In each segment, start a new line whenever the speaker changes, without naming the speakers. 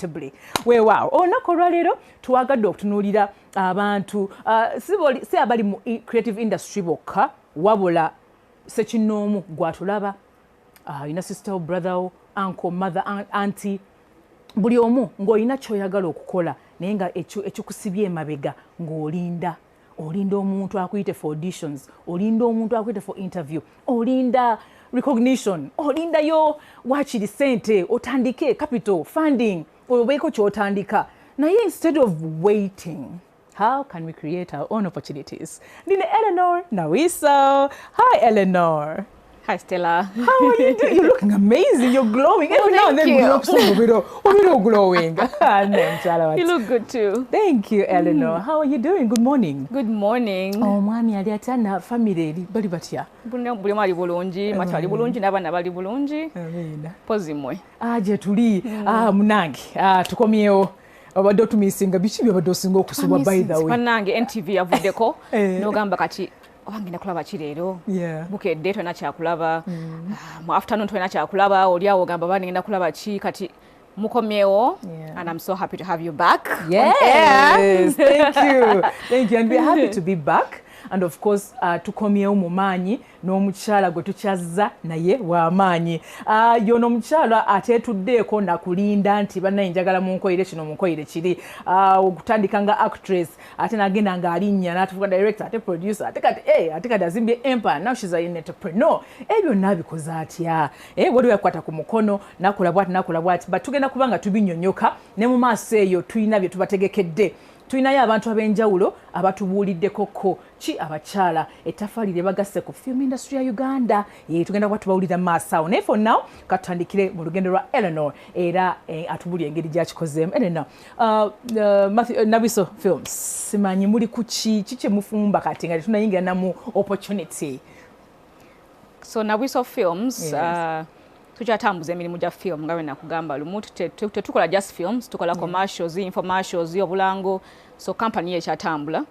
comfortably. Weewaawo olunaku olwaleero twagadde okutunuulira abantu si abali mu creative industry bokka wabula sekinnoomu gwatulaba yina sister brother uncle mother auntie buli omu ng'olina ky'oyagala okukola naye nga ekikusibye emabega ng'olinda omuntu akuyite for auditions, olinda omuntu akuyite for interview, olinda recognition, olindayo waakiri sente otandike capital funding obeeko ky'otandika naye instead of waiting. How can we create our own opportunities? Nina Eleanor Nabwiso. Hi, Eleanor.
Hi, Stella.
How are you doing? You're looking amazing. You're glowing. Every now and then you look so glowing.
You look good too.
Thank you, Eleanor. How are you doing? Good morning.
Good morning.
Oh, mwami ali atana family bali batya.
Buli mali bulungi, matwali bulungi n'abaana bali bulungi.
Amina.
Pozimwe.
Aje tuli. Munange. Tukomyewo. Abadde otumisinga biki byabadde osinga okusubwa by the way.
Banange NTV yavuddeko n'ogamba kati obange nakulaba kireero bukedde tolina kyakulaba mu afternoon tolina kyakulaba oli awo ogamba bani ngenda kulaba ki kati mukomyewo and I'm so happy to have you back.
Yes, thank you and we're happy to be back. And of course tukomyewo mu maanyi n'omukyala gwe tukyazza naye w'amaanyi yono omukyala ateetuddeeko nakulinda nti bannaye njagala munkoyire kino munkoyire kiri okutandika nga actress ate nagenda nga alinnya n'atufuuka director ate producer ate kati azimbye empire now she's an entrepreneur ebyo nabikoze atya waliwo yakwata ku mukono nakola bwati but tugenda kuba nga tubinnyonnyoka ne mu maaso eyo tulina bye tubategekedde. Tulinayo abantu ab'enjawulo abatubuuliddeko ko ki abakyala ettaffaali lye bagasse ku film industry ya Uganda tugenda kuba tubawulira maaso awo naye for now katutandikire mu lugendo lwa Eleanor era atubuulira engeri gy'akikozeemu. Eleanor, Nabwiso Films simanyi muli ku ki kye mufumba kati nga tunayingira namu opportunity.
So Nabwiso Films tukyatambuza emirimu gya film nga bwe nakugamba lumu tetukola just films tukola commercials, infomercials, obulango so company ye kyatambula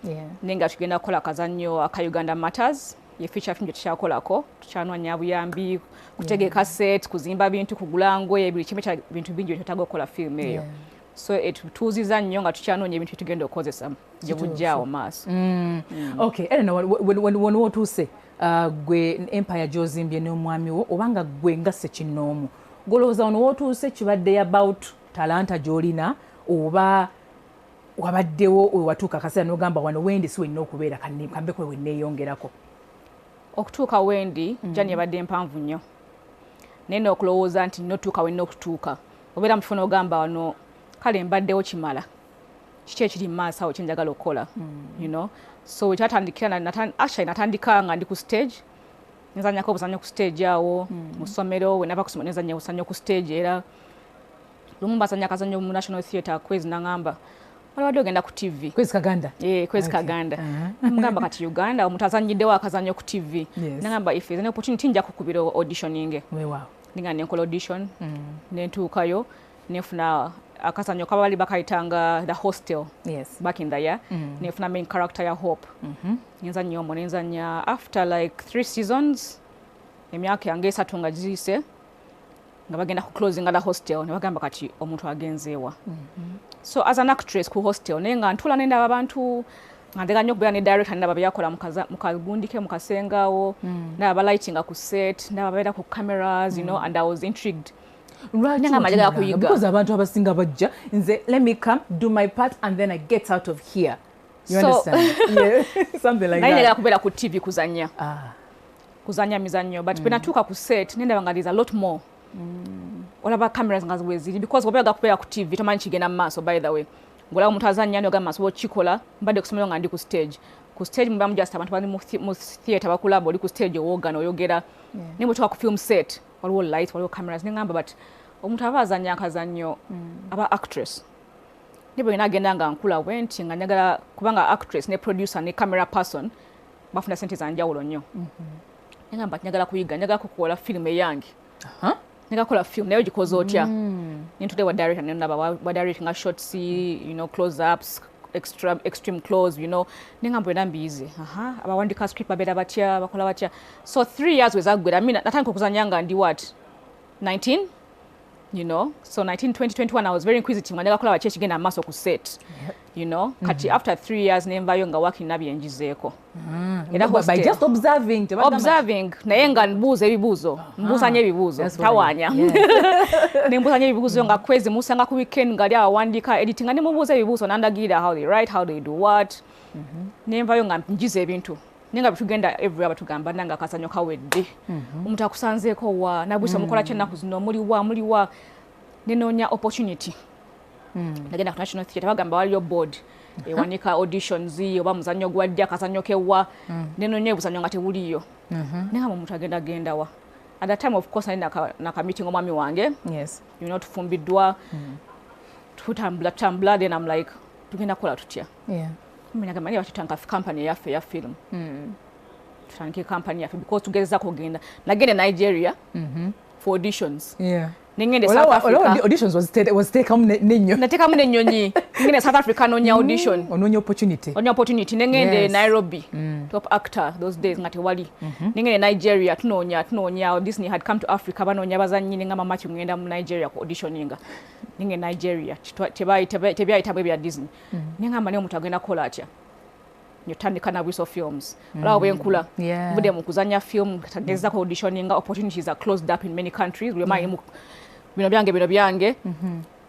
naye nga tugenda kukola akazannyo aka Uganda Matters ye feature film gye tukyakolako tukyanwanya buyambi kutegeka set kuzimba bintu kugulango buli kimu kya bintu bingi byetaaga okukola film eyo so etutuuziza nnyo nga tukyanoonya ebintu byetugenda okukozesa gye bujjaawo maaso.
Okay, Eleanor, when otuuse gwe empire gy'ozimbye n'omwami wo obanga gwe nga ssekinnoomu golowooza wano wootuuse kibadde about talanta gy'olina oba wabaddewo watuuka akaseera n'ogamba wano wendi si wenina okubeera kambeko wenneeyongerako?
Okutuuka wendi jani yabadde mpanvu nnyo naye n'okulowooza nti notuuka wenna okutuuka obeera mu kifo n'ogamba wano kale mbaddewo kimala kiki ekiri mu maaso awo kyenjagala okukola you know. So wekyatandikira actually natandika nga ndi ku stage nzanyako obuzannyo ku stage awo mu ssomero wenava kusoma nezanya obuzannyo ku stage era lumu mbazanya akazannyo mu National Theatre Kwezi nangamba waliwadde ogenda ku TV
Kwezi Kaganda
Kwezi Kaganda mugamba kati Uganda omuntu azanyiddewo akazannyo ku TV nangamba if there's an opportunity nja kukubira auditioning ninga nenkola audition nentuukayo nefuna akazannyo kabali bakayitanga The Hostel back in the year nefuna main character ya Hope nenzanya omwo nenzanya after like 3 seasons emyaka yange 3 nga giyise nga bagenda ku closing The Hostel ne bagamba kati omuntu agenzeewa so as an actress ku Hostel nenga ntula nenda abantu nga ndeganya okubeera ne director ndaba byakola mukagundike mukasengawo ndaba lighting ku set ndaba babeera ku cameras you know and I was intrigued.
Because abantu abasinga bajja nze let me come do my part and then I get out of here. You understand? Something like that.
Naye kubeera ku TV kuzanya kuzanya mizannyo but penatuuka ku set nenda banga there's a lot more olaba cameras nga zibweziri because obega kubeera ku TV tomanyi kigenda mu maaso by the way ngola omuntu azanya nyo gamba so kikola mbadde kusomero nga ndi ku stage mbamu just abantu bali mu theatre bakulaba oli ku stage owogana oyogera ne mutuka ku film set waliwo light waliwo cameras nengamba but omuntu abazanya akazannyo aba actress nibo inagenda nga nkula wenti nga njagala kubanga actress ne producer ne camera person bafuna sente zanjawulo nnyo nengamba njagala kuyiga njagala kukola film eyange nikakola film nayo gikoze otya nintude wa director nendaba wa directing a short see you know close ups extreme close you know ningamba enda mbizi abawandika script babera batya bakola batya so 3 years wezagwera mina natandika okuzanya nga ndi what 19 you know. So 2021 I was very inquisitive nga njagala kulaba ki ekigenda mu maaso ku set, you know. Kati after 3 years nenvayo nga working nabyenjizeeko.
By just observing
naye nga mbuuza ebibuuzo mbuusanya ebibuuzo tawaanya nembuusanya ebibuuzo nga kwezi musanga ku weekend nga ali awandiika editing nga nemubuuza ebibuuzo nandagirira how they write, how they do what. Nenvayo nga njiza ebintu nenga bitugenda everywhere batugamba nanga akazanyo kawedde omuntu akusanzeeko wa Nabwiso mukola kyennaku zino muli wa nenoonya opportunity nagenda ku National Theatre bagamba waliyo board ewanika auditions oba muzanyo gwadde akazanyo kewa nenoonya ebuzanyo nga tebuliyo nenga omuntu agenda wa at that time of course I naka meeting omwami wange,
yes,
you know, tufumbiddwa tutambula then I'm like tugenda kola tutya,
yeah.
Mina gamba niba tutanga company yaffe ya film tutandike company yaffe because tugeza kugenda nagenda Nigeria for auditions,
yeah.
Ningende South Africa
auditions was take nenyo
nateka mu nenyonyi ningende South Africa nonya audition
ononya opportunity ningende,
yes. Nairobi top actor those days ngati wali ningende Nigeria tunonya Disney had come to Africa banonya bazanyi ninga mama ngenda mu Nigeria ku auditioninga ningende Nigeria tebyayita bya Disney ninga mane omuntu agenda kola atya nyotandika Nabwiso films wala bwenkula bude mu kuzanya film tageza ko auditioninga opportunities are closed up in many countries bino byange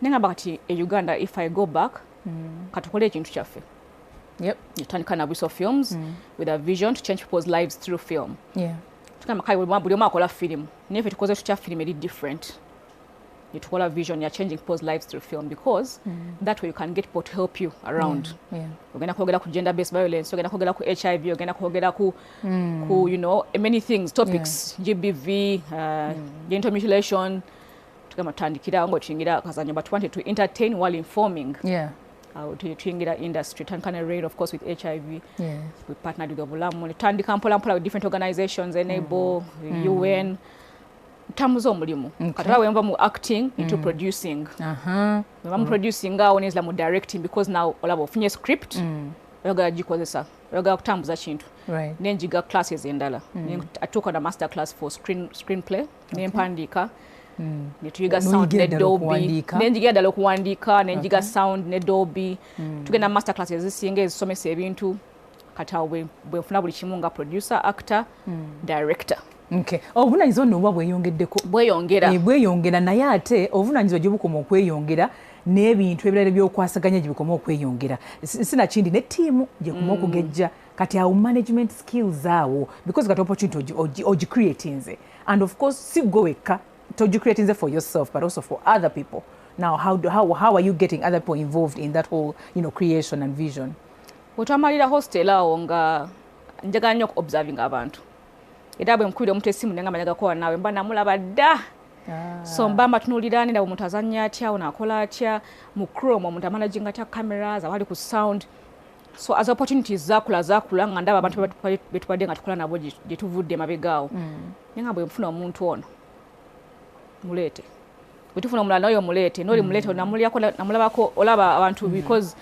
nenga bakati Uganda if I go back katukole ekintu kyaffe,
yep,
nyotandika Nabwiso films with a vision to change people's lives through film,
yeah.
Tukama kai buli omu akola film nefe tukoze tutya film eri different tukola vision ya changing people's lives through film because that way you can get people to help you around,
yeah.
Ogenda kwogera ku gender based violence, ogenda kwogera ku HIV, ogenda kwogera ku you know many things topics, yeah. GBV, genital mutilation tukama tandikira ngo tuyingira kazanyo but wanted to entertain while informing,
yeah.
Tuyingira industry tankana raid of course with HIV,
yeah.
We partnered with Obulamu tandika mpola with different organizations enable UN tamuzo omulimu katala wemba mu acting into producing mu producing awonezla mu directing because now olabo ofunye script oyagala gikozesa oyagala kutambuza kintu
right.
Nenjiga classes endala atuka na master class for screenplay nempandika netuyiga sound ne Dolby nenjiga dala okuwandika nenjiga sound ne Dolby tugenda master classes zisinga ezisomesa ebintu kata bwefuna buli kimu nga producer, actor, director.
Okay. Obuvunanyizibwa nno bweyongeddeko bweyongera naye ate obuvunanyizibwa gye bukoma okweyongera n'ebintu ebirala by'okwasaganya gye bikoma okweyongera sinakindi ne ttiimu gye koma okugejja kati awo management skills awo because kati opportunity ogicreatinze and of course si gwe wekka togicreatinze for yourself but also for other people. Now how are you getting other people involved in that whole, you know, creation and vision?
Otwamalira hostel awo nga njagala nnyo observing abantu era bwe mkwire omuntu essimu nenga manyaga ko nawe mba namulaba dda so mbamba tunulirani ndabo omuntu azanya atya onakola atya mu Chrome omuntu amanaging atya cameras awali ku sound so as opportunities zakula nga ndaba abantu betubadde nga tukola nabo gye tuvudde mabegaawo nenga bwe mfuna omuntu ono mulete bwetufuna omulala oyo mulete noli mulete namulabako olaba abantu because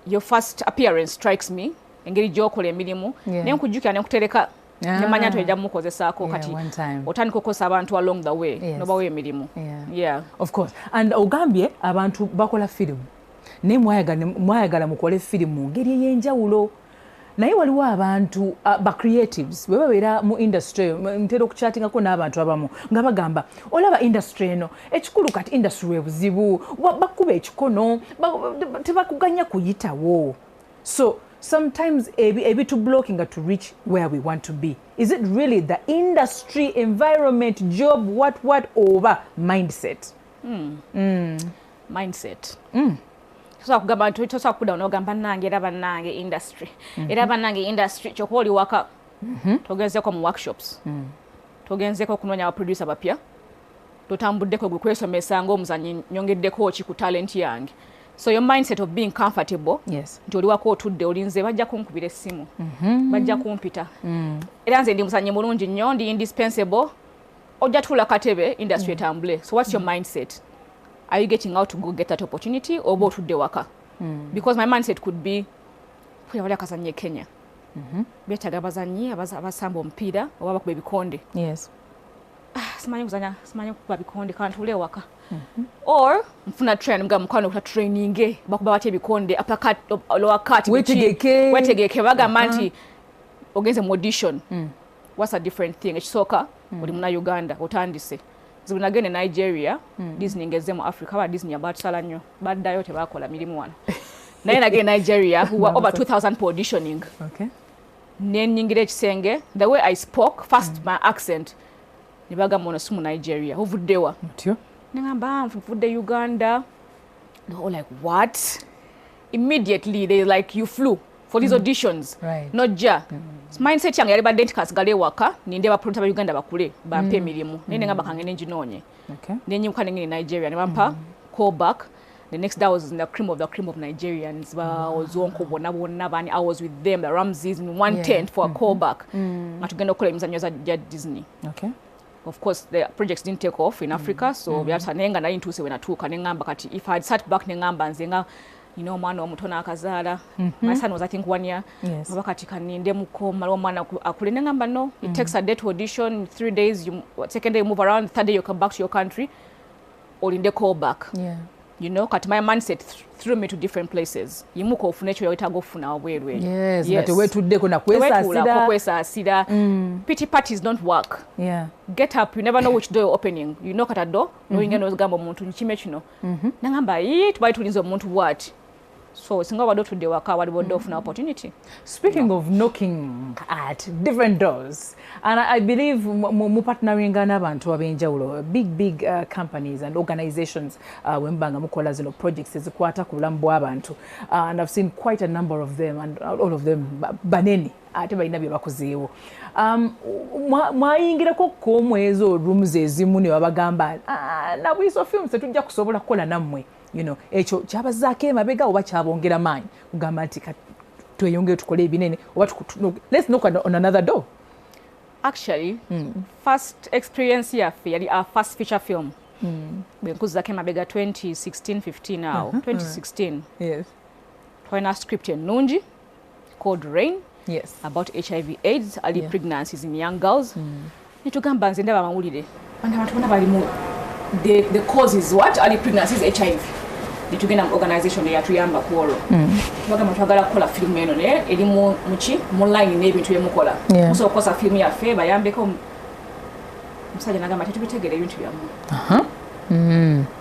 your first appearance strikes me engeri gyokola emirimu nenkujjukira nenkutereka nemanya nti ojja mukozesaako kati otandika okukozesa abantu along the way nobawo emirimu, yeah.
Of course. And ogambye abantu bakola firimu naye mwayagala mukole firimu mu ngeri ey'enjawulo naye waliwo abantu ba creatives bwe babeera mu industry ntera okuchatingako n'abantu abamu nga bagamba olaba industry eno ekikulu kati industry webuzibu bakuba ekikono tebakuganya kuyitawo so sometimes ebitu blocking to reach where we want to be. Is it really the industry, environment, job, what over mindset?
Mindset. So kugamba ntosa kuda onogamba nange era banange industry. Era banange industry chokoli waka. Togenze ko mu workshops. Togenze ko kunonya producer bapya. Totambuddeko gukwesomesa ngo omuzanyi nyongeddeko ki ku talent yange. So your mindset of being comfortable,
yes.
Joli wako tudde olinze bajja kunkubira essimu. Bajja kumpita. Era nze ndi musanye mulungi nnyo ndi indispensable. Ojja tula katebe industry etambule. So what's your mindset? Are you getting out to go get that opportunity or bo tudde waka? Because my mindset could be kuyawala kazanye Kenya. Betaga bazanyi abasamba omupiira oba bakuba ebikonde.
Yes.
simanyi kuba bikonde kantule waka or mfuna train mga mkwano kuta training bakuba bati bikonde uppercut lower cut wetegeke bagamba nti ogenze mu audition what's a different thing ekisoka oli muna Uganda otandise zibunagene Nigeria Disney ngeze mu Africa ba Disney abatsala nnyo baddayo tebakola mirimu wano naye nage Nigeria who were over 2000 for auditioning nenyingire ekisenge the way I spoke first my accent nibaga mono sumu Nigeria ovuddewa mutyo ngamba mvudde Uganda they were like what immediately they like you flew for these auditions not ja mindset yange yali badenti kasigale waka ninde ba producer ba Uganda bakule bampe emirimu nene ngamba kangene njinonye nenyimuka nengene Nigeria nebampa call back. The next day I was in the cream of Nigerians. I was I was with them, the Ramses in 1/10 for a callback. Disney. Okay. Of course, the projects didn't take off in Africa, so we had to nenga na into when I took if I had sat back nengamba and zenga, you know, man omutona akazala. My son was I think 1 year. Yes. No. It takes a day to audition, 3 days. Second day you move around, third day you come back to your country, or in the callback. Yeah. You know, kat my mindset threw me to different places. Yimuko ofunecho yawita gofuna wabwerwe. Yes, but we tudde kuna kwesa asida. Pity parties don't work. Yeah. Get up, you never know which door you're opening. You knock at a door, knowing you know gamba muntu nchime kino. Nangamba tubai tulinzo muntu what? So singa wado tudde waka waliwo door for opportunity. Speaking of knocking at different doors, and I believe mu partnering n'abantu abenjawulo, big companies and organizations wembanga mukola zino projects ezikwata ku bulamu bw'abantu, and I've seen quite a number of them, and all of them banene ate balina bye bakozeewo. Mwayingirako komwezo rooms ezimu ne babagamba Nabwiso films tetujja kusobola kukola nammwe. You know, echo kyabazaako emabega oba kyabongera maanyi kugamba nti tweyongere tukole ebinene oba let's knock on another door. Actually, first experience yaffe yali our first feature film. Bwenkuzaako emabega 2016-15 now. 2016. Yes. Twalina script ennungi called Rain. Yes. About HIV/AIDS, early pregnancies in young girls. Nitugamba nze ndaba amawulire. Abantu bonna balimu the cause is what? Early pregnancies HIV. Nitugenda mu organization eyatuyamba kwolwo. Bagamba twagala kukola film eno ne erimu muki online n'ebintu byemukola. Muso okukosa film yaffe bayambeko musajja nagamba tetubitegere ebintu byamu.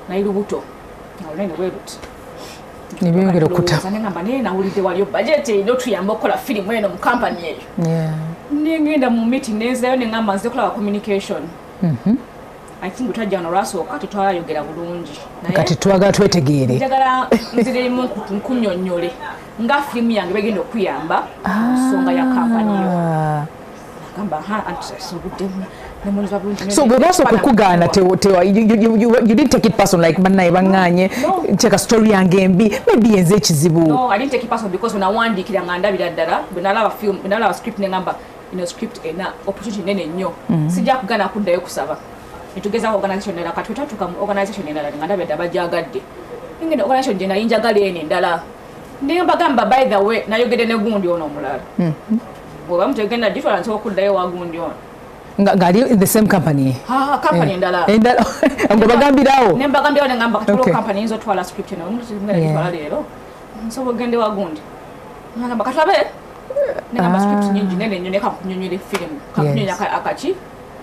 Naye lubuto. Olwene bweruti. Nibyongera okuta. Nagamba naye nawulidde waliyo budget ey'otuyamba okukola film eno mu company eyo. Ningenda mu meeting nezayo nengamba nze kola communication. I think utajja no raso kati twayogera bulungi kati twaga twetegeere njagala nzire mu nkunyonyole nga film yange begenda okuyamba songa ya company yo gamba so we also kukugana you didn't take it personal like banaye banganye cheka story yange mbi maybe enze ekizibu. No, I didn't take it personal because when I wandikira nganda bidaddala benalaba film benalaba script nengamba ino script ena opportunity nene nnyo sijja kugana kuddayo kusaba nitugeza organization endala kati tutatuka mu organization endala nganda bedda bajagadde ngene organization jena injagala ene endala ndemba gamba by the way nayogede ne gundi ono omulala bwoba mutegenda difference okuddayo wa gundi ono ngali in the same company company endala ngo bagambirawo nemba gambirawo ngamba katulo company inzo twala script eno ngene twala lero so bogende wa gundi ngamba katulabe ngamba script nyingi nene nyoneka kunyonyere film kakunyonya akachi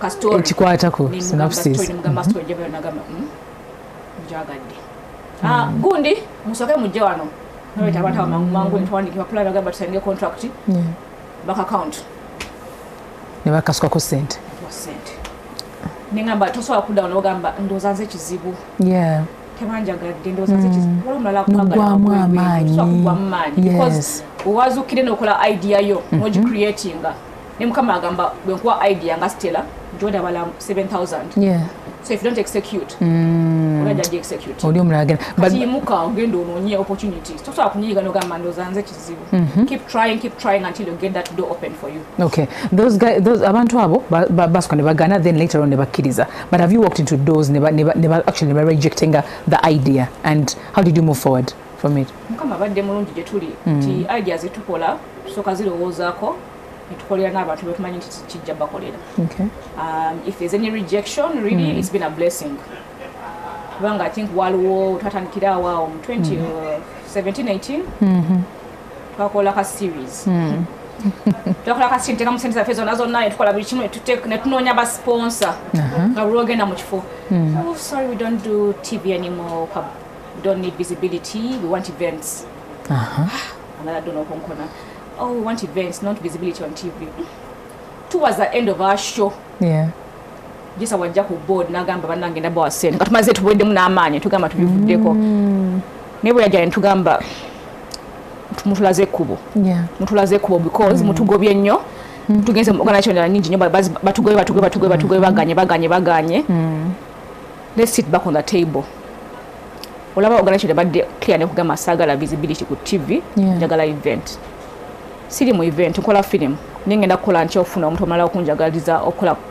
story ekikwatako synopsis ngamba story jebe nagamba njagadde gundi musoke mujje wano nabeta abantu amangu ntwandikira plan nagamba tusenge contract back account ne bakaswa ko sente ningamba tosobola kudda n'ogamba ndowooza nze kizibu tebanjagadde ndowooza nze kizibu wala omulala kugwamu amaanyi because owazuukire n'okola idea yo n'ogicreatinga ne mukama agamba bwe nkuwa idea nga Stella joda bala 7,000 so if you don't execute olajaje execute oli omulala but muka ogenda ononye opportunity tosobola kunyiga n'ogamba ndowooza nze kizibu keep trying until you get that door open for you. Okay, those abantu abo basukka ne bagana then later on ne bakkiriza, but have you walked into doors never actually rejecting the idea, and how did you move forward from it? Mukama badde mulungi gye tuli ti idea zetukola soka zirowoozaako netukolera n'abantu betumanyi nti kijja bakolera.
Okay.
If there's any rejection, really, it's been a blessing. Kubanga I think waliwo twatandikira awo mu 2017-18 twakola ka series. Twakola ka series tekamu sente zaffe zonna tukola buli kimu netunoonya ba sponsor nga buli ogenda mu kifo. Oh, sorry, we don't do TV anymore. We don't need visibility. We want events. Another don't know konkona. Oh, we want events, not visibility on TV. Towards the end of our show.
Yeah.
Jisa wajja ku board nagamba bannange ndaba wasene. Katumaze tubwedde mu n'amaanyi tugamba tubivuddeko. Ne bwe yajja ntugamba mutulaze ekkubo. Yeah. Mutulaze ekkubo because mutugobye nnyo. Tugenze mu organization ya nyingi nnyo batugoye baganye. Let's sit back on the table. Olaba organization badde clear ne kugamba sagala visibility ku TV, njagala event. Siri mu event nkola film. Ningenda kukola nti ofuna omuntu omala okunjagaliza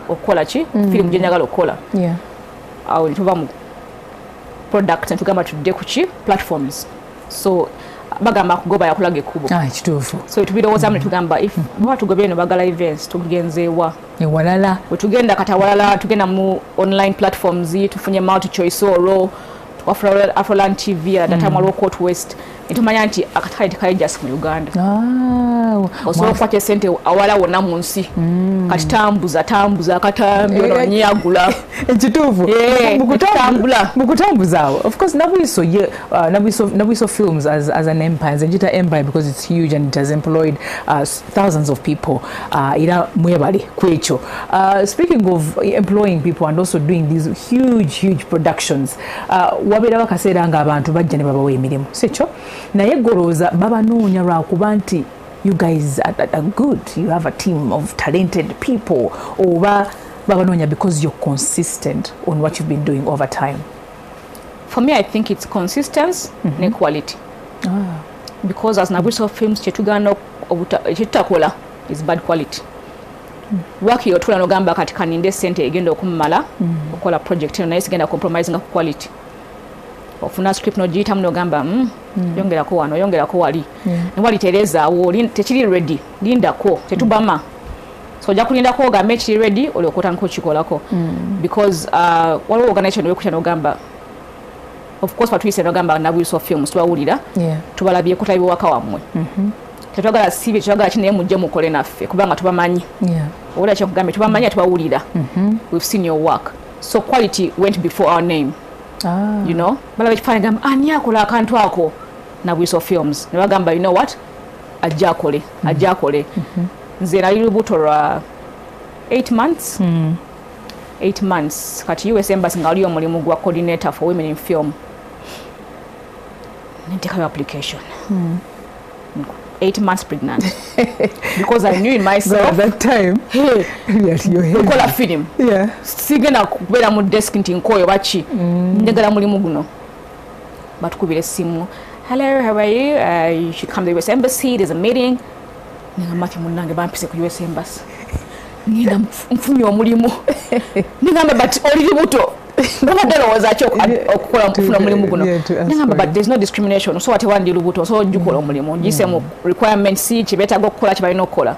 okola ki film gye njagala okola. Yeah. Awo nituba mu product ntugamba tudde ku ki platforms. So bagamba kugoba yakulaga ekkubo.
Kituufu.
So tubirowooza mu tugamba if batugobye no bagala events tugenzeewa.
Ewalala.
Wetugenda katawalala tugenda mu online platforms tufunye multi choice oro Afroland TV at that time Court West. Itumanya nti akatali just mu Uganda. Osobola kwate sente awala wonna mu nsi. Kati tambuza katambula nyagula.
Ekituufu. Mukutambuza. Of course Nabwiso Films as an empire, as a empire because it's huge and it has employed thousands of people. Ira mwebali kwecho. Speaking of employing people and also doing these huge productions, wabera bakaseera nga abantu bajja ne babawa emirimu. Secho naye goroza babanoonya lwakuba nti you guys are good, you have a team of talented people, oba babanoonya because you're consistent on what you've been doing over time?
For me, I think it's consistency and quality. Because as Nabwiso Films chetugano chitakola is bad quality. Work yo tula nogamba kati kaninde sente egenda okumala okola project naye sigenda compromising ku quality. Ofuna script no jita mnogamba yongerako wano yongerako wali wali tereza wo tekiri ready lindako tetubama so ja kulindako ga match ready olokota nko chikolako because waliwo organization we kuchano gamba of course patwise nogamba Nabwiso Films twawulira tubalabye ko tabiwa wamwe tetwagala sibe twagala kine mujje mukole naffe kubanga tubamanyi ola kyo kugambe tubamanyi tubawulira we've seen your work, so quality went before our name. You know, balabe kifanya ani akola akantu ako Nabwiso Films ne bagamba you know what ajakole nze nali lubuto lwa 8 months 8 months kati US Embassy ngali omulimu gwa coordinator for women in film niteka application 8 months pregnant because I knew in myself
at that time
kola film sigena kubera mu desk nti nkoyo bachi njagala mulimu guno batukubire simu, hello, how are you? You should come to the US Embassy, there's a meeting. Ninga mati munange bampise ku US Embassy. Ninga mfunye omulimu. Ninga but oli buto. Ngoma dero wazacho okukola mfuna omulimu guno. Ninga but there's no discrimination. So ate wandi lubuto so jukola omulimu. Jise mu requirements kibeta go kukola kibalina okukola.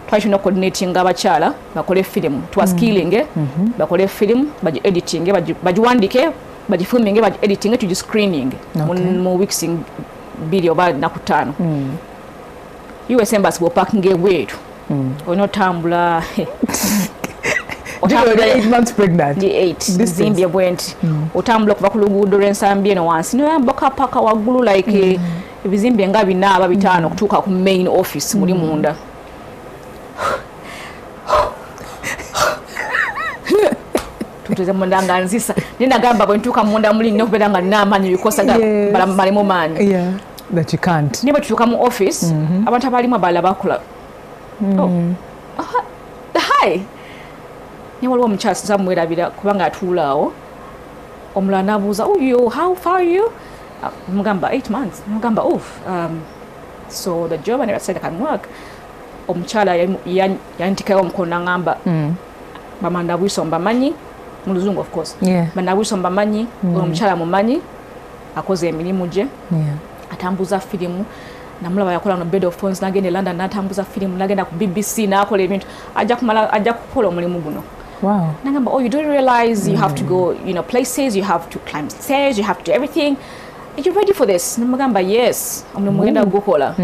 Twali no coordinating abakyala bakole film. Twa skilling bakole film, baji editing, bajiwandike, baji filming, baji editing, to screening. Mu weeks in video ba nakutano. US Embassy will parking wetu. Onotambula.
Otambula 8 months pregnant.
The 8. Zimbia went. Otambula kuva ku luguudo lw'ensambi eno wansi. No mboka paka waggulu like ebizimbe nga binaaba bitano kutuuka ku main office muli munda. Tutuze munda nga nzisa. Nina gamba bwe ntuuka munda muli nnyo kubeera nga nina amaanyi bikosa ga malemu maanyi.
Yeah. That you can't.
Niba tutuuka mu office abantu abalimu abala bakola. Hi. Ni waliwo omukyala samwerabira kubanga atuulaawo omulala n'abuuza how far are you? Mugamba 8 months. Mugamba so the job, and I said I can work. Omukyala yantikayo omukono n'angamba mama Nabwiso mbamanyi mu Luzungu of course. Nabwiso mbamanyi omukyala mumanyi akoze emirimu gye atambuza firimu namulaba yakola no Bed of Thorns nagenda London natambuza film nagenda ku BBC nakola ebintu ajja kukola omulimu guno.
Wow.
Nagamba, oh, you don't realize you have to go, places, you have to climb stairs, you have to do everything. Are you ready for this? Namagamba, yes. Omulimu ngenda gukola.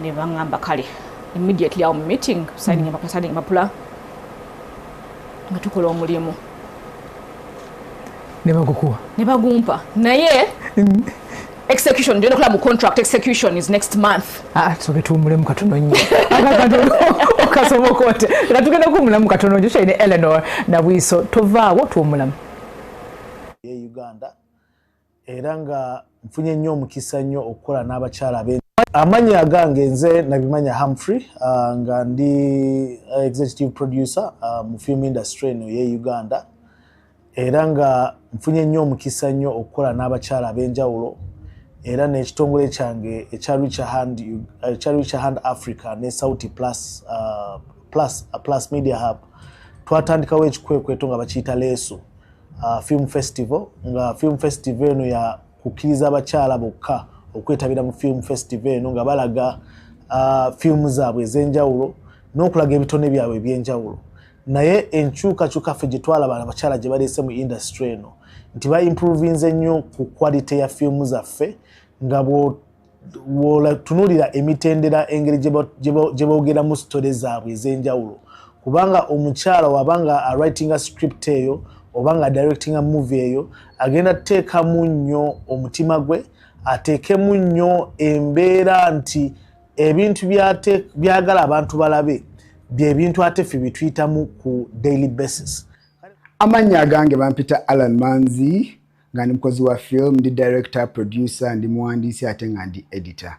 Neva ngamba kale. Immediately our meeting signing mapula. Nga tukola omulimu. Neba gumpa. Naye execution, ndio kula mu contract execution is next month.
Tuke tumulemu katono nnyo. Okasomo kote. Tugenda kumulamu katono nnyo shine Eleanor Nabwiso tovaawo tumulamu.
Uganda era nga mfunye nnyo omukisa nnyo okukola n'abakyala abengi. Amanya agange nze nabimanya Humphrey nga ndi executive producer mu film industry eno ye Uganda era nga mfunye nnyo omukisa nnyo okukola n'abakyala abenjawulo era n'ekitongole kyange ekya Reach Hand Africa ne Sauti Plus Media Hub twatandikawo ekikwekweto nga bakiyita leeso film festival nga film festival eno ya kukkiriza abakyala bokka okwetabira mu film festival eno nga balaga film zaabwe ez'enjawulo n'okulaga ebitone byabwe eby'enjawulo naye enkyukakyuka ffe gye twalaba abakyala gye baleese mu industry eno nti baimprovinze nnyo ku quality ya film zaffe nga bw'otunuulira emitendera engeri gye boogeramu sitole zaabwe ez'enjawulo kubanga omukyala wabanga writing a script eyo obanga directing a movie eyo agenda teekamu nnyo omutima gwe ateekemu nnyo embeera nti ebintu byagala abantu balabe byebintu ate ffe bituyitamu ku daily basis.
Amanya agange bampita Alan Manzi nga ndi mukozi wa film, ndi director, producer, ndi muwandiisi ate nga ndi editor.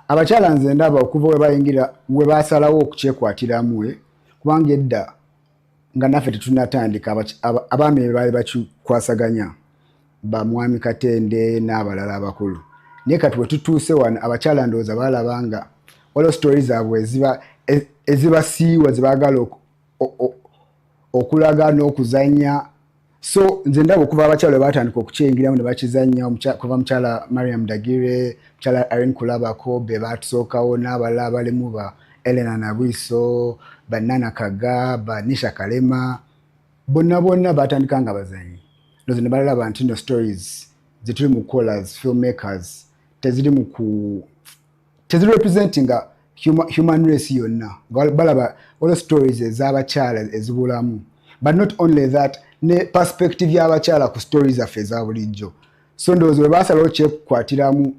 Abakyala nze ndaba okuva we bayingira we basalawo okukyekwatiramu kubanga edda nga naffe tetunatandika abaami be baali bakikwasaganya ba mwami Katende n'abalala abakulu naye kati we tutuuse wano abakyala ndowooza baalabanga waliwo stories zaabwe ezibasiiwa zebaagala okulaga n'okuzanya so nze ndaba okuva abakyala we baatandika okukyengiramu ne bakizanya kuva mukyala Mariam Dagire mukyala Irene Kulabako be baatusookawo n'abalala abalimu ba Eleanor Nabwiso ba Nana Kaga ba Nisha Kalema bonna batandika nga bazanyi ndoze ne balaba nti no stories zituli mu callers filmmakers teziri representing human race yonna balaba all stories ez'abakyala ezibulamu but not only that ne perspective y'abakyala ku stories affe za bulijjo so ndoze we basalawo kyekukwatiramu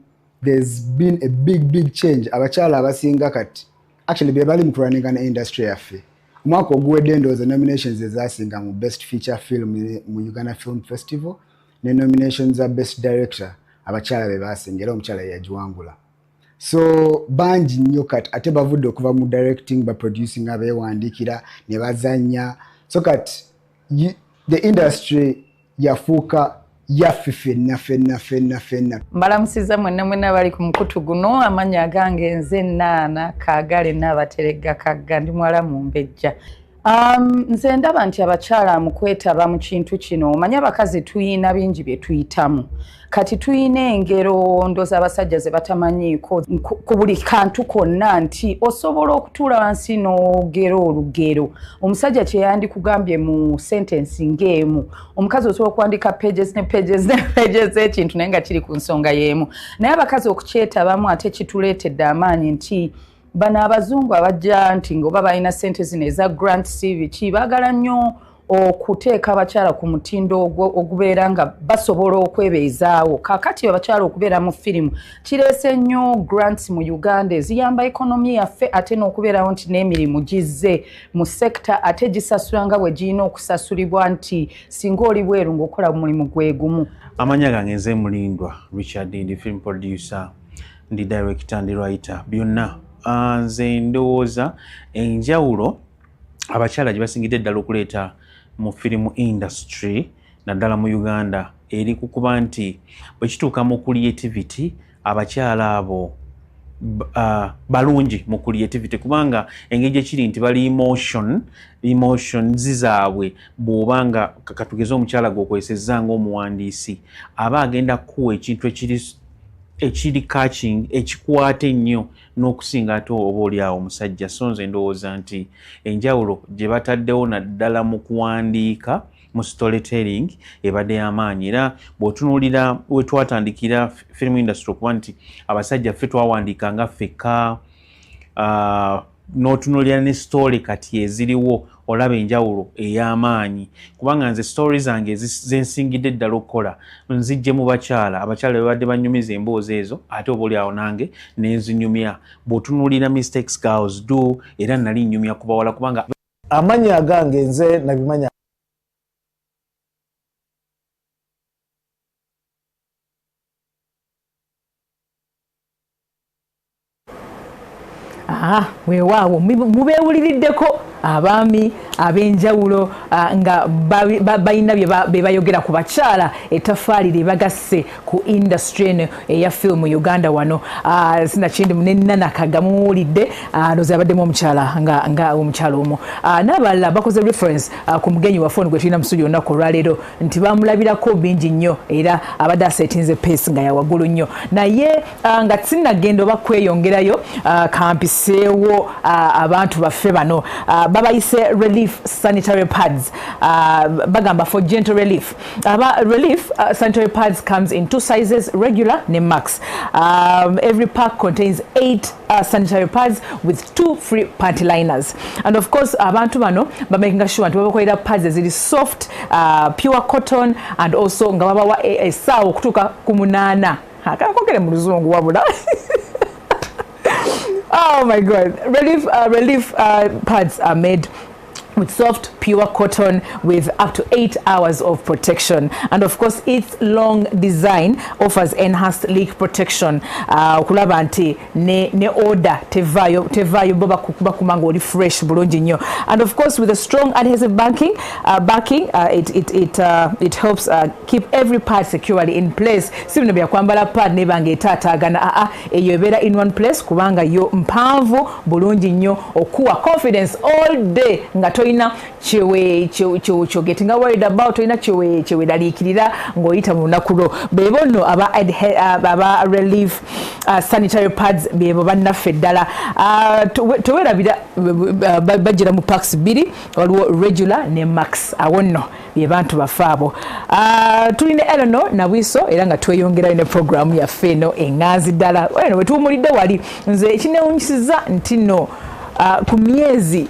there's been a big change abakyala abasinga kati actually be bali mukuraninga na industry yaffe omwaka oguwedde ndowooza nominations ezasinga mu best feature film mu Uganda Film Festival ne nominations za best director abakyala be basinga era omukyala yagiwangula so bangi nnyo kati ate bavudde okuva mu directing ba producing abeewandiikira ne bazanya so kati the industry yafuuka yaffe ffenna.
Mbalamusiza mwenna bali ku mukutu guno amanya agange nze Naana Kaagale n'abaterega Kagga ndi mwala mu Mbejja. Nze ndaba nti abakyala mu kwetaba mu kintu kino omanya abakazi tuyina bingi bye tuyitamu kati tuyina engero ndoza abasajja ze batamanyiiko ku buli kantu konna nti osobola okutuula wansi n'ogera olugero omusajja kye yandikugambye mu sentence ng'emu omukazi osobola okuwandika pages ekintu naye nga kiri ku nsonga y'emu naye abakazi okukyetabamu ate kituleetedde amaanyi nti bano abazungu abajja nti ng'oba balina ssente zino eza grant CV baagala nnyo okuteeka abakyala ku mutindo ogubeera nga basobola okwebeezaawo kaakati abakyala okubeera mu firimu kireese nnyo grants mu Uganda eziyamba ekonomi yaffe ate n'okubeerawo nti n'emirimu gizze mu sekita ate gisasula nga bwe girina okusasulibwa nti singa oli bweru ng'okola mulimu gwe gumu.
Amanya gange nze Mulindwa Richard ndi film producer ndi director ndi writer byonna nze ndowooza enjawulo abakyala gye basingidde ddala okuleeta mu film industry naddala mu Uganda eri kukuba nti bwe kituuka mu creativity abakyala abo balungi mu creativity kubanga engeri gye kiri nti bali emotions zaabwe bw'obanga katugeze omukyala gw'okwesezza ng'omuwandiisi aba agenda kuwa ekintu ekiri ekiri catching ekikwate nnyo n'okusinga ate oba oli awo omusajja. So nze ndowooza nti enjawulo gye bataddewo naddala mu kuwandiika mu storytelling ebadde y'amaanyi. Era bw'otunuulira we twatandikira film industry okuba nti abasajja ffe twawandiikanga ffekka, n'otunuulira ne story kati eziriwo olaba enjawulo ey'amaanyi. Kubanga nze story zange zensingidde ddala okukola nzijje mu bakyala, abakyala bebadde banyumiza emboozi ezo ate oba oli awo nange nenzinyumya. Bw'otunuulira mistakes girls do era nali nnyumya ku bawala kubanga
amanya agange nze nabimanya
weewaawo mubeewuliriddeko abaami ab'enjawulo nga balina bye bayogera ku bakyala ettaffaali lye bagasse ku industry eno eya film mu Uganda wano. Sinakindi munenana kagamuwulidde ndoza abaddemu omukyala nga omukyala omwo. N'abalala bakoze reference ku mugenyi waffe ono gwe tulina mu studio olunaku olwaleero nti bamulabirako bingi nnyo era abadde aseetinze pace nga yawaggulu nnyo. Naye nga sinnagenda oba kweyongerayo kampiseewo abantu baffe bano babayise relief sanitary pads, bagamba for gentle relief. Relief sanitary pads comes in 2 sizes, regular ne max. Every pack contains 8 sanitary pads with 2 free panty liners. And of course abantu bano bamaking sure nti babakolera pads eziri soft, pure cotton, and also nga babawa essaawa okutuuka ku 8. Kakokere mu luzungu wabula. Oh my God! Relief pads are made with soft, pure cotton with up to 8 hours of protection. And of course, its long design offers enhanced leak protection. Kulaba nti ne order tevayo boba kukuba kumango oli fresh bulungi nnyo. And of course, with a strong adhesive backing, it helps keep every pad securely in place. Sibino bya kwambala pad ne bange etatagana eyo ebeera in one place kubanga yo mpanvu bulungi nnyo okuwa confidence all day nga toyina chewe getting worried about toyina chewe daliikirira ng'oyita mu lunaku lwo. Bebono aba relief sanitary pads bebo bannaffe ddala. Towerabira bajjira mu packs 2, waliwo regular ne max. Awo nno bye bantu baffe abo. Tulina Eleanor Nabwiso era nga tweyongerayo ne programu yaffe eno eŋŋanzi ddala. Eno we tuwumulidde wali nze ekinewunyisiza nti nno ku myezi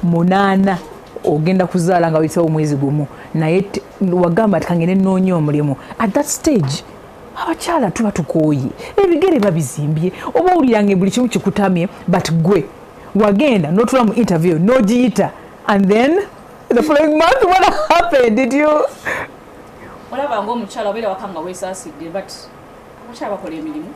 8 ogenda kuzaala nga witawo mwezi gumu naye wagamba tikangene nnoonya omulimu. At that stage abakyala tuba tukooyi ebigere babizimbye oba owulirange buli kimu kikutamye but gwe wagenda n'otula mu interview n'ogiyita and then the following month what happened? Did you
olaba ng'omukyala obeera wakanga weesaasidde but abakyala bakola emirimu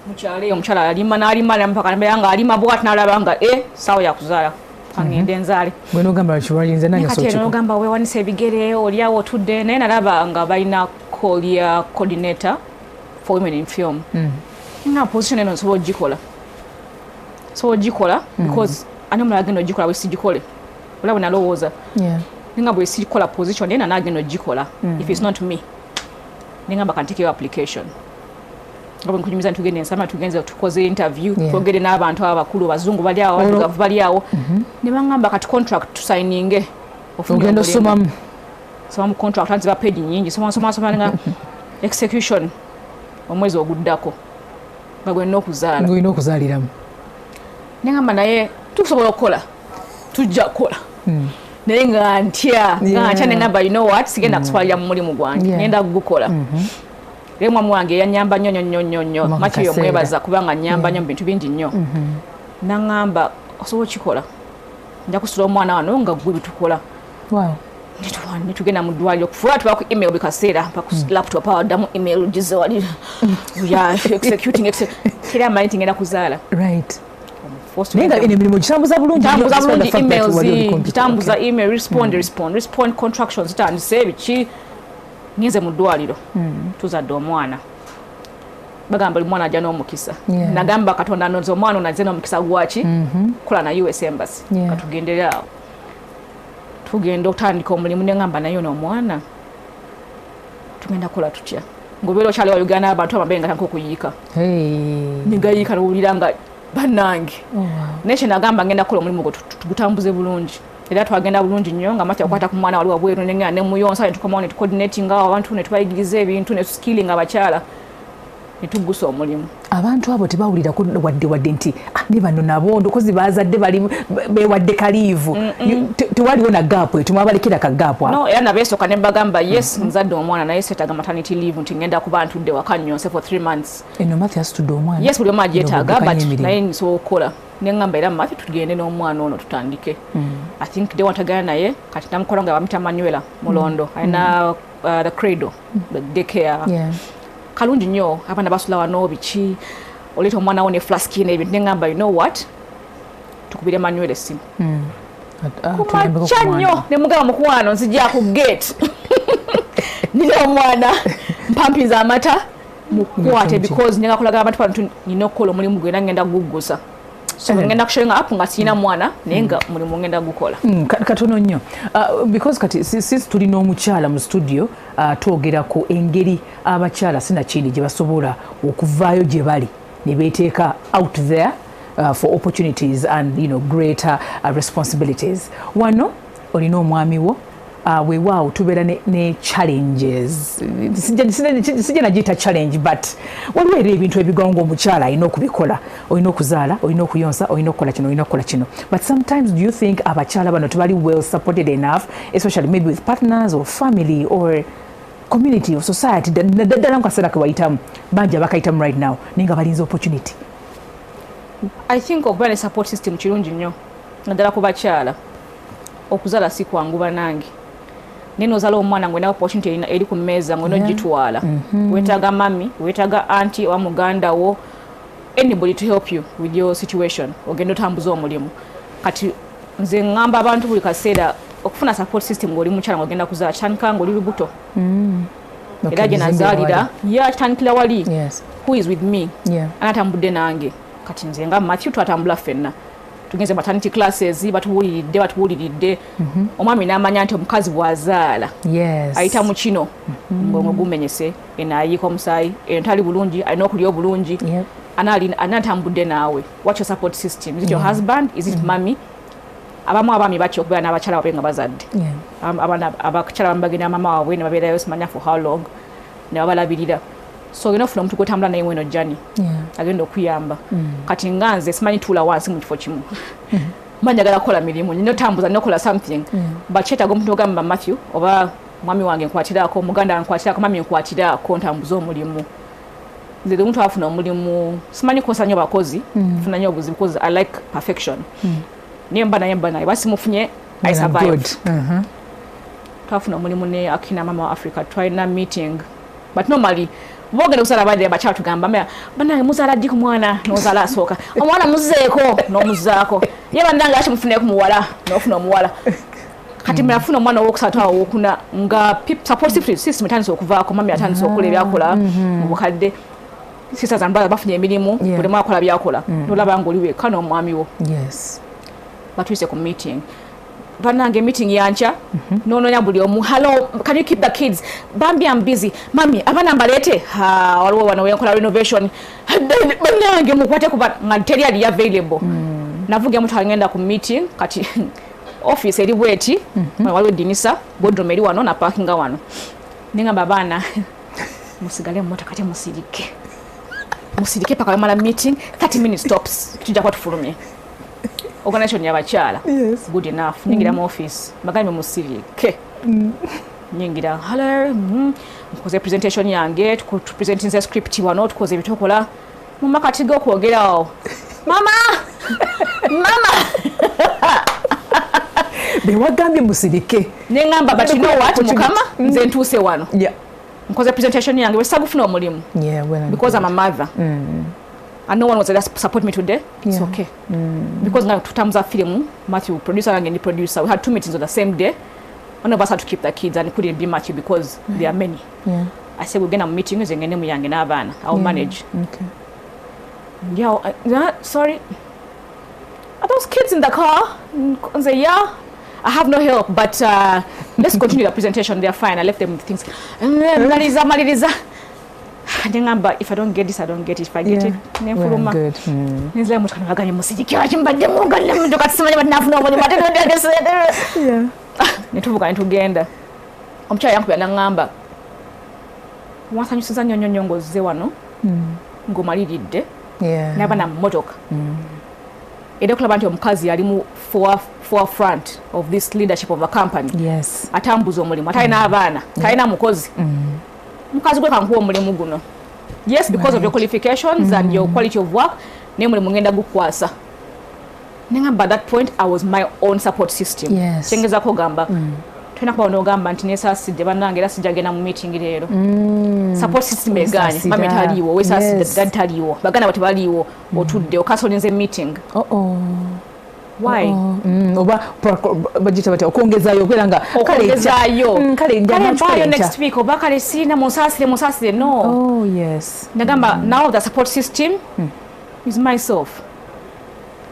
mukyala eyo omukyala alima n'alima mpaka nabeera nga alima bwati n'alaba nga saawa yakuzaala ngende nzaale
gwe n'ogamba kiwalinze nange
kati n'ogamba weewanisa ebigere oliawo otudde naye nalaba nga balina kolia coordinator for women in film nga position eno nsobola ogikola because ani omulala agenda ogikola bwe sigikole olaba nalowooza nga bwe sigikola position naye nanagenda ogikola if it's not me nengamba kantikeyo application nga nkunyumiza ntugende ensama tugenze tukoze interview twogere n'abantu abakulu bazungu bali awo abaddugavu bali awo ne bangamba kati contract tusigninge
ogenda osomamu
contract anzi ba page nyingi soma nga execution omwezi oguddako nga gwe
ng'olina okuzaaliramu
nengamba naye tukusobola okukola tujja kukola naye nga ntya nengamba you know what sigenda kuswalira mu mulimu gwange ngenda gukola Leo mwamu wange yanyamba nnyo mati yo mwebaza kubanga nyamba nnyo bintu bingi nnyo. Nangamba osobola kikola. Nja kusula omwana wano nga gwe bitukola.
Wow.
Nitugenda mu ddwaliro kufuula tuba ku email bikaseera pa ku laptop awaddamu email gizewali. Ya executing kira mind ngenda kuzaala.
Right. Nenga emirimu gitambuza bulungi
emails gitambuza email respond contractions zitandise biki ngize mu ddwaliro tuzadde omwana bagamba omwana ajja n'omukisa nagamba Katonda nonze omwana onaze n'omukisa gwaki kola na US Embassy katugendera awo tugenda otandika omulimu nengamba nayo n'omwana tugenda kola tutya ngobero chalo wa Uganda abantu ababenga tanko kuyika ningayika ruuliranga banange neche nagamba ngenda kola mulimu tugutambuze bulungi era twagenda bulungi nnyo nga Matya akwata ku mwana wali wabweru nenga ne muyonsa tukomawo ne coordinating abantu ne tubayigiriza ebintu ne skilling abakyala ne tugusa omulimu.
Abantu abo tebawulira ko wadde nti ne bano nabo ndokozi bazadde bali bewadde kaliivu tewaliwo na gap tumwabalekera ka gap
no era nabeesoka ne bagamba yes nzadde omwana naye setaga maternity leave nti ngenda kuba ntudde waka nnyonse for 3 months.
Eno Matya asitudde omwana
yes buli omu agyetaaga but naye nsobola okukola nengamba era Matya tugende n'omwana ono tutandike. I think they watagana naye kati namukola nga bamita Manuela Mulondo alina the cradle the daycare kalungi nnyo abaana basula wano biki oleta omwana wo ne flask n'ebintu nengamba you know what tukubire Manuela essimu kumacha nnyo ne mugaba mukwano nzijja ku gate nina omwana mpampiza amata mukwate because nyenga kulaga abantu bantu nina okukola omulimu gwe ngenda gugusa so ngenda kushowing up nga sina mwana nenga mulimu ngenda gukola
katono nnyo because kati since tuli n'omukyala mu studio twogera ku engeri abakyala sina kindi gye basobola okuvaayo gye bali ne beeteeka out there for opportunities and greater responsibilities. Wano olina omwami wo weewaawo tubeera ne challenges sijja nagiyita challenge but waliwo era ebintu ebigonga omukyala alina okubikola olina okuzaala olina okuyonsa olina okukola kino olina okukola kino but sometimes do you think abakyala bano tebali well supported enough especially maybe with partners or family or community or society ddala mukaseera ke bayitamu bangi abakayitamu right now naye nga balinza opportunity.
I think okubeera ne support system kirungi nnyo naddala ku bakyala okuzaala si kwangu banange neno ozala omwana ngwe na opportunity eri ku mmeeza ngwe nogitwala wetaaga mami wetaaga auntie wa muganda wo anybody to help you with your situation ogenda otambuza omulimu kati nze ngamba abantu buli kaseera okufuna support system ng'oli mukyala ng'ogenda kuzaala kitandika ng'oli lubuto era gye nazaalira kitandikira wali who is with me anatambudde nange kati nze nga Matthew twatambula ffenna tugenze maternity classes batuwuliridde omwami n'amanya nti omukazi bw'azaala ayita mu kino ngongo gumenyese enaayika omusaayi entali bulungi alina okulya obulungi anatambudde naawe what's your support system? Is it your husband? Is it mommy? Abaami batyo okubeera n'abakyala babe nga bazadde abakyala bamu bagenda mama waabwe ne babeerayo simanya for how long ne babalabirira so olina ofuna omuntu gwetambula naye weno jjani agenda okuyamba kati nga nze simanyi tuula wansi mu kifo kimu manjagala kukola mirimu nina otambuza nina okola something but kyetaaga omuntu ogamba Matthew oba mwami wange nkwatiraako muganda wange nkwatiraako mami nkwatiraako ntambuza omulimu nze omuntu afuna omulimu simanyi kukosa nnyo bakozi funa nnyo obuzibu because I like perfection naye mba naye basimufunye I survive twafuna omulimu ne akina mama wa Africa twalina meeting but normally bogenda kusala badde bakyala tugamba banange muzaala ddi ku mwana n'ozaala asooka omwana muzeeko n'omuzaako ye bannange ati mufuneeko muwala n'ofuna omuwala kati mnafuna omwana owokusatu awo okuna nga support system etandise okuvaako mami atandise okukola ebyakola mu bukadde sisters and brothers bafunye emirimu buli mwana akola byakola n'olaba nga oli wekka n'omwami wo batuyise ku meeting banange meeting yancha nononya buli omu hello can you keep the kids bambi I'm busy mami abana mbalete waliwo wana wenkola renovation banange mukwate kuba nganteri ali available navuga mtu agenda ku meeting kati office eri bweti waliwo dinisa boardroom eri wano na parking wano ningamba bana musigale mu motoka kati musirike paka mala meeting 30 minutes tops tujja kwa tufulumye organization y'abakyala good enough ningira mu office magani musirike nyingira hello nkoze presentation yange presenting the script wano tukoze ebitokola mu makati go kwogerawo mama
bewagambye musirike
nengamba but you know what mukama nze ntuse wano nkoze presentation yange wesagufuna omulimu because I'm a mother and no one was there to support me today. It's okay. Because now 2 times a film, Matthew, producer and the producer, we had 2 meetings on the same day. One of us had to keep the kids and it couldn't be Matthew because there are many. I said, we're going to meet you and then we're young and I'll manage. Okay. Sorry. Are those kids in the car? I say, yeah. I have no help, but let's continue the presentation. They're fine. I left them with things. Mariza. kanje ngamba if I don't get this I don't get it, if I get it nefuluma nizile muthu kanaganye musijikira chimbadde mugale muntu katsimanyi banafuna obuli matendo ndese nituvuga ntugenda omukyala yankubya nangamba wansanyusiza nnyo ng'ozze wano ng'omaliridde n'aba na mmotoka era okulaba nti omukazi yali mu forefront of this leadership of a company atambuza omulimu atalina abaana talina mukozi mukazi gwe kankuwa omulimu guno yes because of your qualifications and your quality of work naye mulimu ngenda gukwasa nengamba at that point I was my own support system kyengezako gamba tulina kuba n'ogamba nti neesaasidde bannange era sijja genda mu meeting leero support system eganye mame taliiwo weesaasidde dadi taliiwo baganda bwe tebaliiwo otudde okasolinze meeting why
oba bagita bati okwongezaayo okwera nga kale mpayo
next week oba kale siina musaasire no nagamba now the support system is myself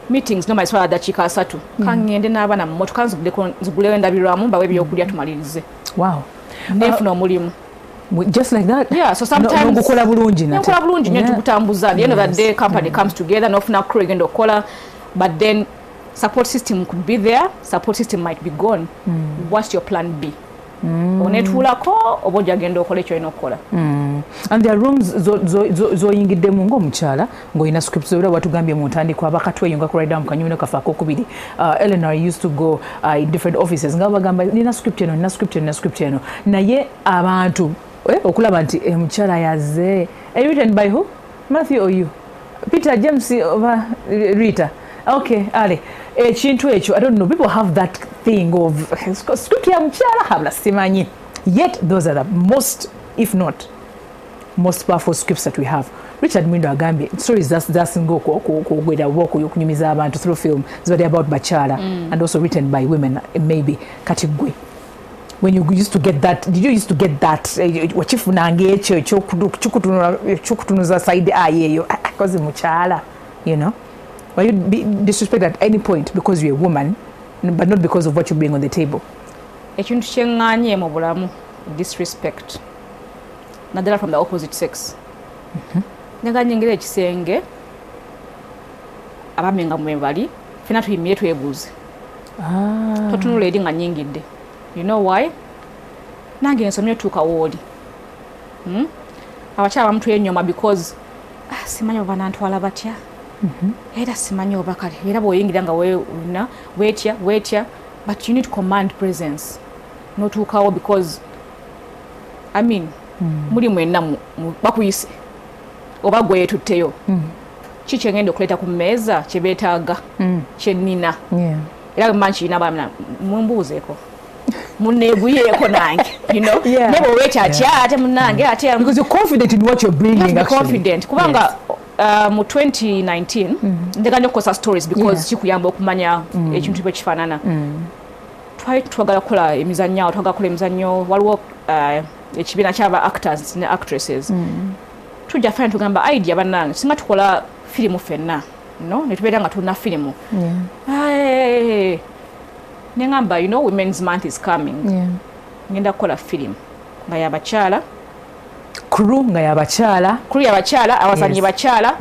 meetings no maiswala dakiika 3 kangende n'abaana mu motoka nzigulewo endabirwamu mbawe ebyokulya tumalirize nefuna omulimu
just like that
so sometimes
ngukola bulungi
nnyo tukutambuza the end of the day company comes together nofuna crew egenda okukola but then support system could be there, support system might be gone. What's your plan B? Onetuulako oba ojagenda okola ekyo olina okukola.
And there are rooms zoyingiddemu ng'omukyala ng'olina scripts era watugambye mu ntandikwa bakatweyunga ku ride mu kanyumino kafa akokubiri. Eleanor used to go in different offices nga bagamba nina script eno naye abantu okulaba nti omukyala yazze written by who? Matthew or you? Peter, James oba Rita? Okay, ale ekintu ekyo I don't know, people have that thing of script ya mchala habla simanyi, yet those are the most, if not most powerful scripts that we have. Richard Mwindo agambye stories that's ngo kugwera woko yokunyumiza abantu through film is about bachala and also written by women maybe katigwe. When you used to get that, did you used to get that wachifunanga ekyo chukutunuza side ayeyo because muchala, you know? Why you be disrespected at any point because you're a woman, but not because of what you bring on the table?
Ekintu kyenganye mu bulamu disrespect. Nadala from the opposite sex. Naganye ngire ekisenge abamenga mwebali fina tuyimire twebuuze. Totunula eri nga nyingidde. You know why? Nange nsomye tuuka wooli. Abakyala bamutu ennyoma because simanyi oba nantwala batya. Era simanyi oba kale era bw'oyingira nga weuna wetya but you need to command presence notuukawo because I mean muli mwenna bakuyise oba gwe yetutteyo kiki engenda okuleeta ku mmeeza kye beetaaga kye nnina era manchi kiina bamna mumbuuzeeko munneeguyeeko nange you know ne bw'owetya atya ate munnange ate
because you're confident in what you're bringing actually
confident kubanga mu 2019 ndeganya okukosa stories because kikuyamba okumanya ekintu bwe kifaanana twagala kukola emizannyo twagala kukola emizannyo waliwo ekibiina ky'aba actors ne actresses tujja fana tugamba idea bannange singa tukola firimu ffenna no netubeera nga tulina firimu nengamba you know women's month is coming ngenda kukola firimu nga yabakyala
crew nga yabakyala abazanyi bakyala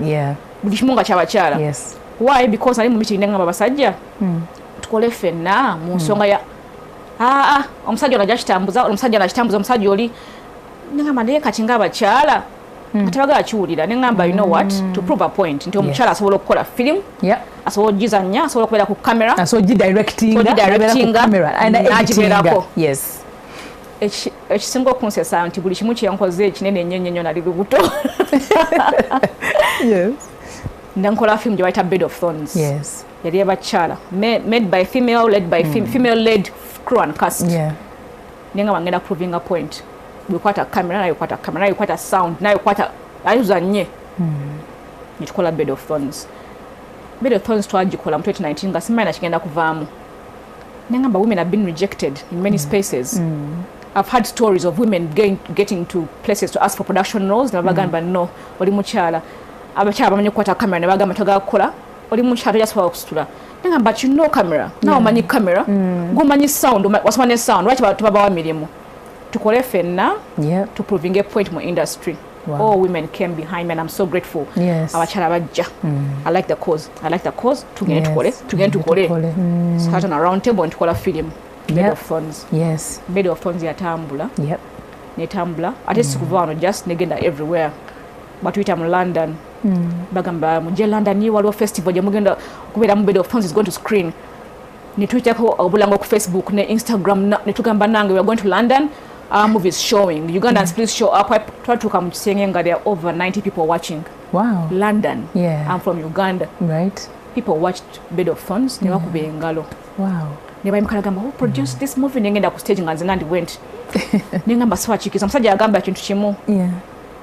buli kimu nga kyabakyala why because ali mu meeting nengamba basajja tukole ffenna mu nsonga ya omusajja ono ajakitambuza omusajja oli nengamba naye kati ng'abakyala tebagala kiwulira nengamba you know what to prove a point nti omukyala asobola okukola firimu asobola ogizannya asobola okubeera ku kamera asobola ogidirectinga
n'agibeerako ekisinga okunsesa nti buli kimu kyenkoze ekinene ennyo nali lubuto nankola firimu gye bayita Bed of Thorns yali ebakyala made by female led by female led crew and cast nenga bangenda proving a point bwekwata kamera nayo kwata sound nayo kwata ayuzanye nitukola Bed of Thorns twagikola mu 2019 nga simanyi nakigenda kuvaamu nengamba women have been rejected in many spaces. I've had stories of women getting to places to ask for production roles nabagamba no oli mukyala abakyala bamanyi kukwata kamera ne bagamba togala kukola oli mukyala tojasobola okusitula nengamba but you know camera nawe omanyi camera gomanyi sound wasomane sound lwaki tubabawa mirimu tukole ffenna to proving a point mu industry All women came behind me, and I'm so grateful.
Yes.
Abakyala bajja. I like the cause. Tugende tukole. Start on a round table and tukola film. Bed of Thorns.
Yes.
Bed of Thorns yatambula.
Yep.
Netambula. Ate sikuva wano just negenda everywhere. But we mu London. Bagamba muje London ni waliwo festival gye mugenda kubeera mu Bed of Thorns is going to screen. Netuyitako obulango ku Facebook ne Instagram netugamba nange we are going to London. Our movie is showing. Ugandans, please show up. I try to come saying that there are over 90 people watching.
Wow.
London.
Yeah.
I'm from Uganda.
Right.
People watched Bed of Thorns. Wow. Never who produced this movie. Nengenda ku stage and went. Nengamba swachiki. Samsaja agamba chintu chimu.
Yeah.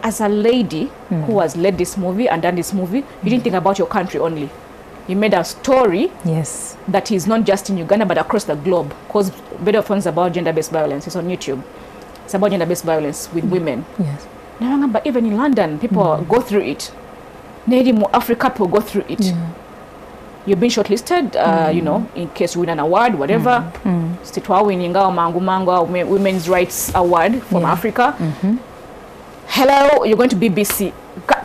As a lady who has led this movie and done this movie, you didn't think about your country only. You made a story that is not just in Uganda but across the globe. Because Bed of Thorns is about gender-based violence. It's on YouTube. It's about gender-based violence with women.
Yes.
Now, but even in London, people go through it. Native Africa people go through it. Yeah. You've been shortlisted, you know, in case you win an award, whatever. Stitwa winning our Women's Rights Award from Africa. Hello, you're going to BBC.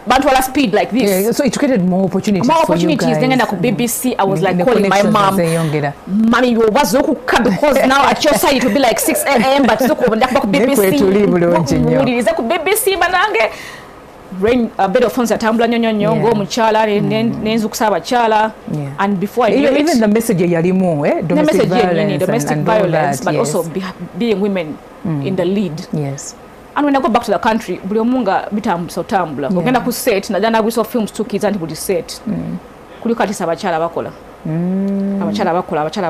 Bantwala speed like this.
Yeah, so it created more opportunities for you guys.
Then I BBC, I was like calling my mom. Mommy, you was because now at your side it will be like 6 a.m. but so BBC. BBC banange. Rain a bit of funds at Tambla nyonyo go muchala nenzu kusaba chala. And before I knew it, even
the message yalimu,
domestic violence, but also being women in the lead.
Yes.
And when I go back to the country, buli omunga bitambusa otambula. Ogenda ku set na dana Nabwiso films two kids and buli set. Kuliko ati abakyala bakola. Abakyala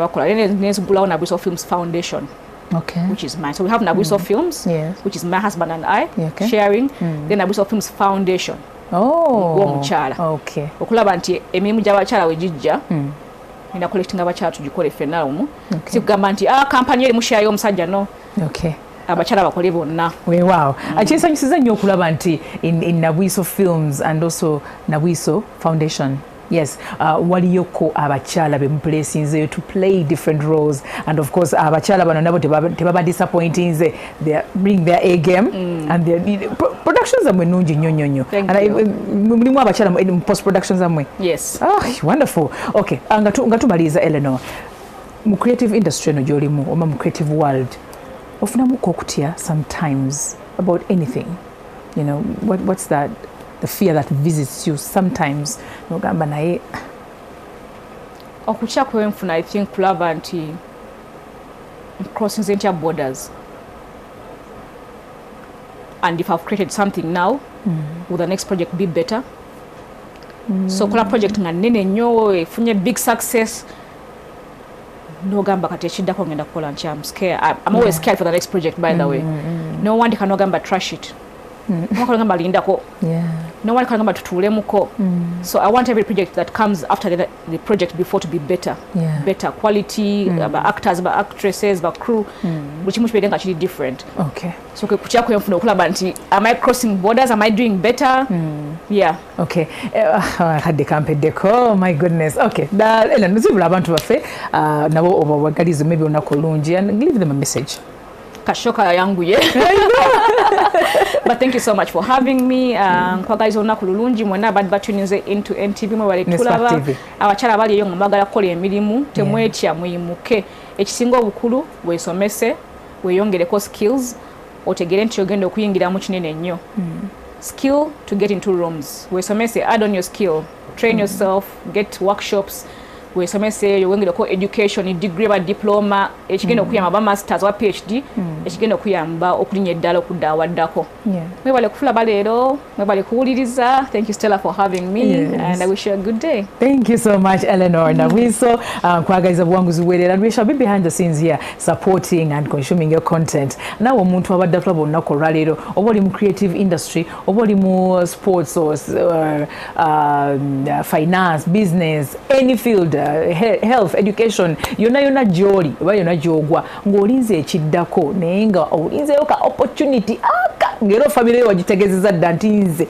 bakola. Then there's Nabwiso Films Foundation.
Okay.
Which is mine. So we have Nabwiso Films, which is my husband and I sharing. Then Nabwiso Films Foundation.
Oh.
Okay. Okulaba nti emimu gy'abakyala we gijja. Ina collecting abakyala tugikole ffenna omu. Sikugamba nti kampani eri mushyayo omusajja no.
Okay.
Abakyala bakole bonna.
Wow. Akyesanyusiza nnyo okulaba nti in Nabwiso Films and also Nabwiso Foundation. Yes, waliyoko abakyala be places to play different roles, and of course abakyala bano nabo tebaba disappointing ze, they bring their A game and their productions amwe nungi nnyo. And mulimu abakyala in post productions amwe.
Yes.
Wonderful. Okay, nga tumaliza Eleanor. Mu creative industry no gyolimu oba mu creative world. Ofunamu kokutya sometimes about anything. You know, what's that? The fear that visits you sometimes. Nogamba naye.
Okutya kwenfuna, I think kulaba nti crossing the borders. And if I've created something now, will the next project be better? So kula project nga nene nnyo efunye big success. No gamba kati ekiddako ngenda kukola nti I'm scared. I'm always scared for the next project, by the way. No one can no gamba trash it. No one can gamba lindako. No one can gamba tutulemuko. So I want every project that comes after the project before to be better. Better quality, actors, actresses, crew, which much better actually different.
Okay.
So kuchya kwenfuna okulaba nti am I crossing borders? Am I doing better? Yeah.
Okay. Had the campedeko. Oh my goodness. Okay. Ela nzibula abantu baffe nabo obawagalize maybe onakolungi and give them a message.
Kashoka yangu ye. But thank you so much for having me. Kwa guys onaku lulungi mwena bad batuninze into NTV mwe bale tulaba abakyala bali eyo ngambagala kola emirimu temwetya muyimuke ekisinga obukulu weesomese weeyongereko skills otegere nti ogenda okuyingira mu kinene nnyo. Skill to get into rooms. Weesomese, add on your skill, train yourself, get workshops. Weesomese yongereko education, degree ba diploma, ekigenda okuyamba ba masters wa PhD, ekigenda okuyamba okulinya eddala okuddawaddako. Mwebale kufula baleero, mwebale kuwuliriza. Thank you Stella for having me and I wish you a good day.
Thank you so much Eleanor Nabwiso. Kwagaliza buwanguzi bwerera and we shall be behind the scenes here supporting and consuming your content. Nawe omuntu abadde tulaba olunaku olwaleero oba oli mu creative industry oba oli mu sports or finance, business, any field, health, education, yona gy'oli oba yona gy'ogwa ng'olinze ekiddako naye nga olinzeyo ka opportunity ng'era family yo wagitegeezezza dda nti nze